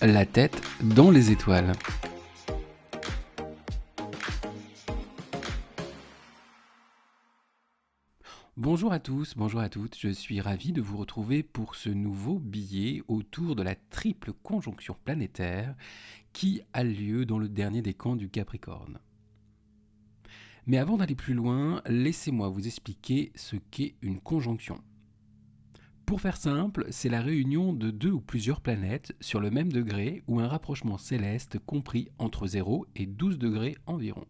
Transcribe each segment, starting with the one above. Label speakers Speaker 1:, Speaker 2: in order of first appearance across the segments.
Speaker 1: la tête dans les étoiles. Bonjour à tous, bonjour à toutes, je suis ravi de vous retrouver pour ce nouveau billet autour de la triple conjonction planétaire qui a lieu dans le dernier décan du Capricorne. Mais avant d'aller plus loin, laissez-moi vous expliquer ce qu'est une conjonction. Pour faire simple, c'est la réunion de deux ou plusieurs planètes sur le même degré ou un rapprochement céleste compris entre 0 et 12 degrés environ.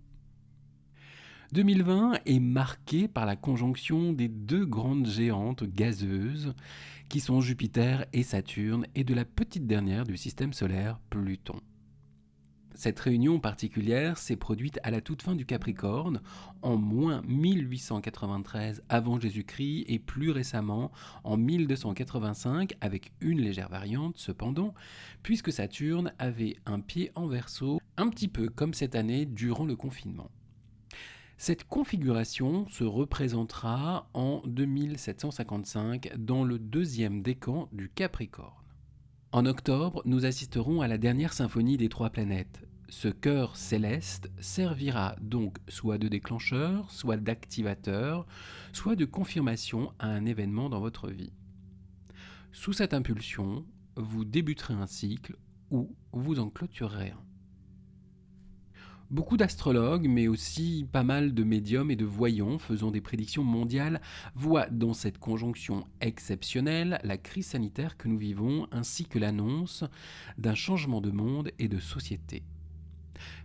Speaker 1: 2020 est marqué par la conjonction des deux grandes géantes gazeuses qui sont Jupiter et Saturne et de la petite dernière du système solaire, Pluton. Cette réunion particulière s'est produite à la toute fin du Capricorne, en moins 1893 avant Jésus-Christ et plus récemment en 1285 avec une légère variante cependant, puisque Saturne avait un pied en Verseau, un petit peu comme cette année durant le confinement. Cette configuration se représentera en 2755 dans le deuxième décan du Capricorne. En octobre, nous assisterons à la dernière symphonie des trois planètes. Ce chœur céleste servira donc soit de déclencheur, soit d'activateur, soit de confirmation à un événement dans votre vie. Sous cette impulsion, vous débuterez un cycle ou vous en clôturerez un. Beaucoup d'astrologues, mais aussi pas mal de médiums et de voyants faisant des prédictions mondiales voient dans cette conjonction exceptionnelle la crise sanitaire que nous vivons ainsi que l'annonce d'un changement de monde et de société.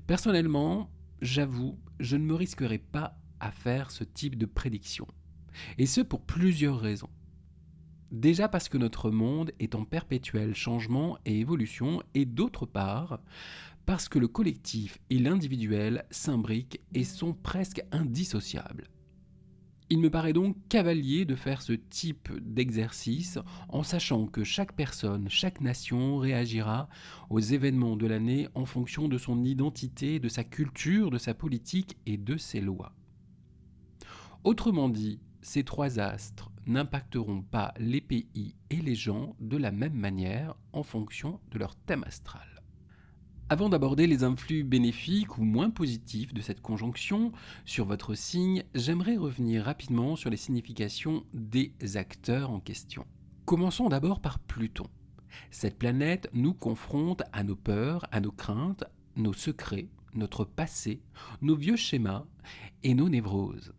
Speaker 1: Personnellement, j'avoue, je ne me risquerai pas à faire ce type de prédiction, et ce pour plusieurs raisons. Déjà parce que notre monde est en perpétuel changement et évolution, et d'autre part, parce que le collectif et l'individuel s'imbriquent et sont presque indissociables. Il me paraît donc cavalier de faire ce type d'exercice en sachant que chaque personne, chaque nation réagira aux événements de l'année en fonction de son identité, de sa culture, de sa politique et de ses lois. Autrement dit, ces trois astres n'impacteront pas les pays et les gens de la même manière en fonction de leur thème astral. Avant d'aborder les influx bénéfiques ou moins positifs de cette conjonction sur votre signe, j'aimerais revenir rapidement sur les significations des acteurs en question. Commençons d'abord par Pluton. Cette planète nous confronte à nos peurs, à nos craintes, nos secrets, notre passé, nos vieux schémas et nos névroses.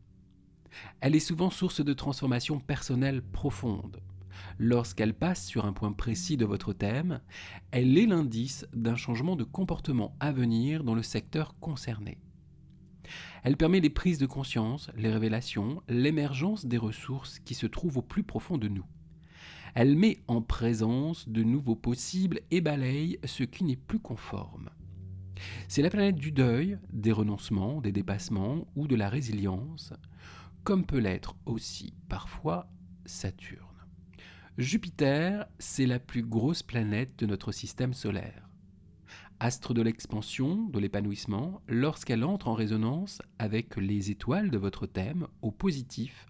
Speaker 1: Elle est souvent source de transformations personnelles profondes. Lorsqu'elle passe sur un point précis de votre thème, elle est l'indice d'un changement de comportement à venir dans le secteur concerné. Elle permet les prises de conscience, les révélations, l'émergence des ressources qui se trouvent au plus profond de nous. Elle met en présence de nouveaux possibles et balaye ce qui n'est plus conforme. C'est la planète du deuil, des renoncements, des dépassements ou de la résilience, comme peut l'être aussi parfois Saturne. Jupiter, c'est la plus grosse planète de notre système solaire. Astre de l'expansion, de l'épanouissement, lorsqu'elle entre en résonance avec les étoiles de votre thème, au positif,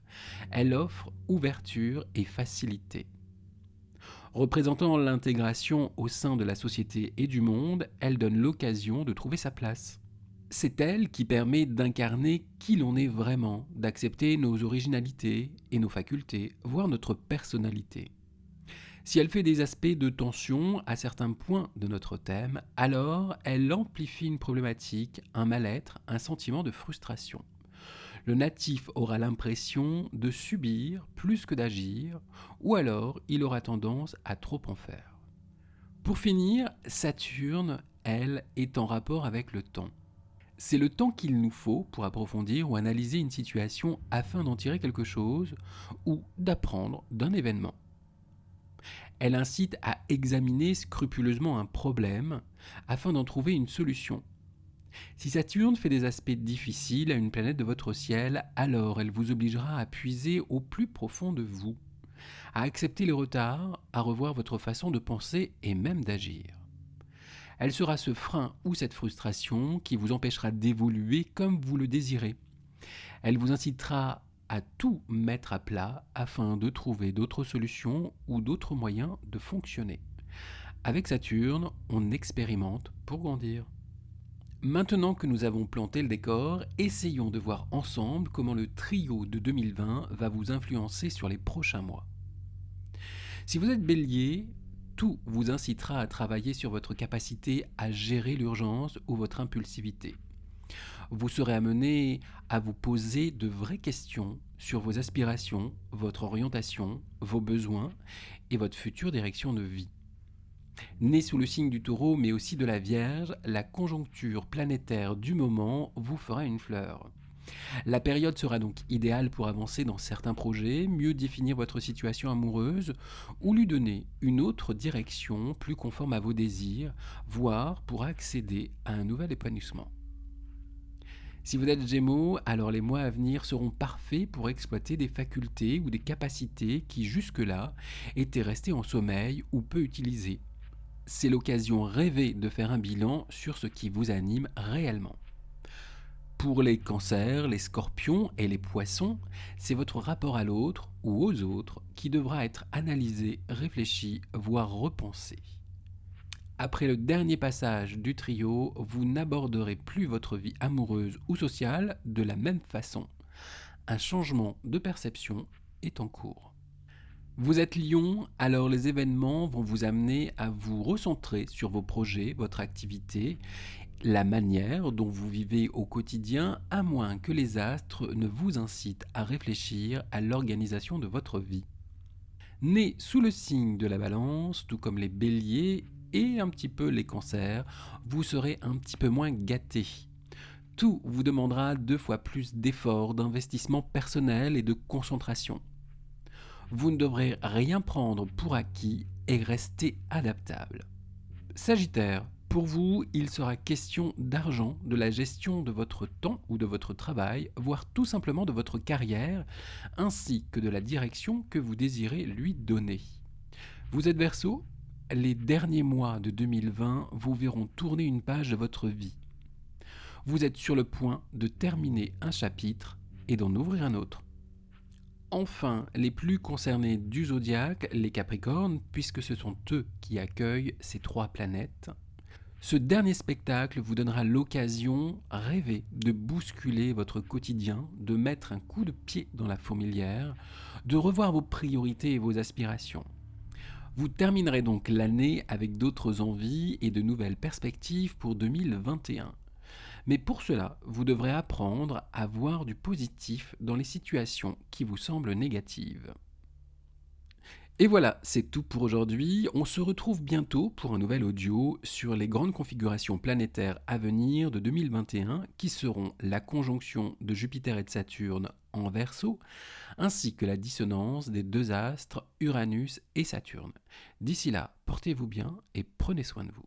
Speaker 1: elle offre ouverture et facilité. Représentant l'intégration au sein de la société et du monde, elle donne l'occasion de trouver sa place. C'est elle qui permet d'incarner qui l'on est vraiment, d'accepter nos originalités et nos facultés, voire notre personnalité. Si elle fait des aspects de tension à certains points de notre thème, alors elle amplifie une problématique, un mal-être, un sentiment de frustration. Le natif aura l'impression de subir plus que d'agir, ou alors il aura tendance à trop en faire. Pour finir, Saturne, elle, est en rapport avec le temps. C'est le temps qu'il nous faut pour approfondir ou analyser une situation afin d'en tirer quelque chose ou d'apprendre d'un événement. Elle incite à examiner scrupuleusement un problème afin d'en trouver une solution. Si Saturne fait des aspects difficiles à une planète de votre ciel, alors elle vous obligera à puiser au plus profond de vous, à accepter les retards, à revoir votre façon de penser et même d'agir. Elle sera ce frein ou cette frustration qui vous empêchera d'évoluer comme vous le désirez. Elle vous incitera à tout mettre à plat afin de trouver d'autres solutions ou d'autres moyens de fonctionner. Avec Saturne, on expérimente pour grandir. Maintenant que nous avons planté le décor, essayons de voir ensemble comment le trio de 2020 va vous influencer sur les prochains mois. Si vous êtes bélier, tout vous incitera à travailler sur votre capacité à gérer l'urgence ou votre impulsivité. Vous serez amené à vous poser de vraies questions sur vos aspirations, votre orientation, vos besoins et votre future direction de vie. Né sous le signe du taureau mais aussi de la Vierge, la conjoncture planétaire du moment vous fera une fleur. La période sera donc idéale pour avancer dans certains projets, mieux définir votre situation amoureuse ou lui donner une autre direction plus conforme à vos désirs, voire pour accéder à un nouvel épanouissement. Si vous êtes Gémeaux, alors les mois à venir seront parfaits pour exploiter des facultés ou des capacités qui jusque-là étaient restées en sommeil ou peu utilisées. C'est l'occasion rêvée de faire un bilan sur ce qui vous anime réellement. Pour les cancers, les scorpions et les poissons, c'est votre rapport à l'autre ou aux autres qui devra être analysé, réfléchi, voire repensé. Après le dernier passage du trio, vous n'aborderez plus votre vie amoureuse ou sociale de la même façon. Un changement de perception est en cours. Vous êtes Lion, alors les événements vont vous amener à vous recentrer sur vos projets, votre activité, la manière dont vous vivez au quotidien, à moins que les astres ne vous incitent à réfléchir à l'organisation de votre vie. Né sous le signe de la Balance, tout comme les Béliers et un petit peu les Cancers, vous serez un petit peu moins gâtés. Tout vous demandera 2 fois plus d'efforts, d'investissement personnel et de concentration. Vous ne devrez rien prendre pour acquis et rester adaptable. Sagittaire, pour vous, il sera question d'argent, de la gestion de votre temps ou de votre travail, voire tout simplement de votre carrière, ainsi que de la direction que vous désirez lui donner. Vous êtes Verseau ? Les derniers mois de 2020 vous verront tourner une page de votre vie. Vous êtes sur le point de terminer un chapitre et d'en ouvrir un autre. Enfin, les plus concernés du zodiaque, les Capricornes, puisque ce sont eux qui accueillent ces 3 planètes, ce dernier spectacle vous donnera l'occasion rêvée de bousculer votre quotidien, de mettre un coup de pied dans la fourmilière, de revoir vos priorités et vos aspirations. Vous terminerez donc l'année avec d'autres envies et de nouvelles perspectives pour 2021. Mais pour cela, vous devrez apprendre à voir du positif dans les situations qui vous semblent négatives. Et voilà, c'est tout pour aujourd'hui. On se retrouve bientôt pour un nouvel audio sur les grandes configurations planétaires à venir de 2021 qui seront la conjonction de Jupiter et de Saturne en Verseau, ainsi que la dissonance des 2 astres Uranus et Saturne. D'ici là, portez-vous bien et prenez soin de vous.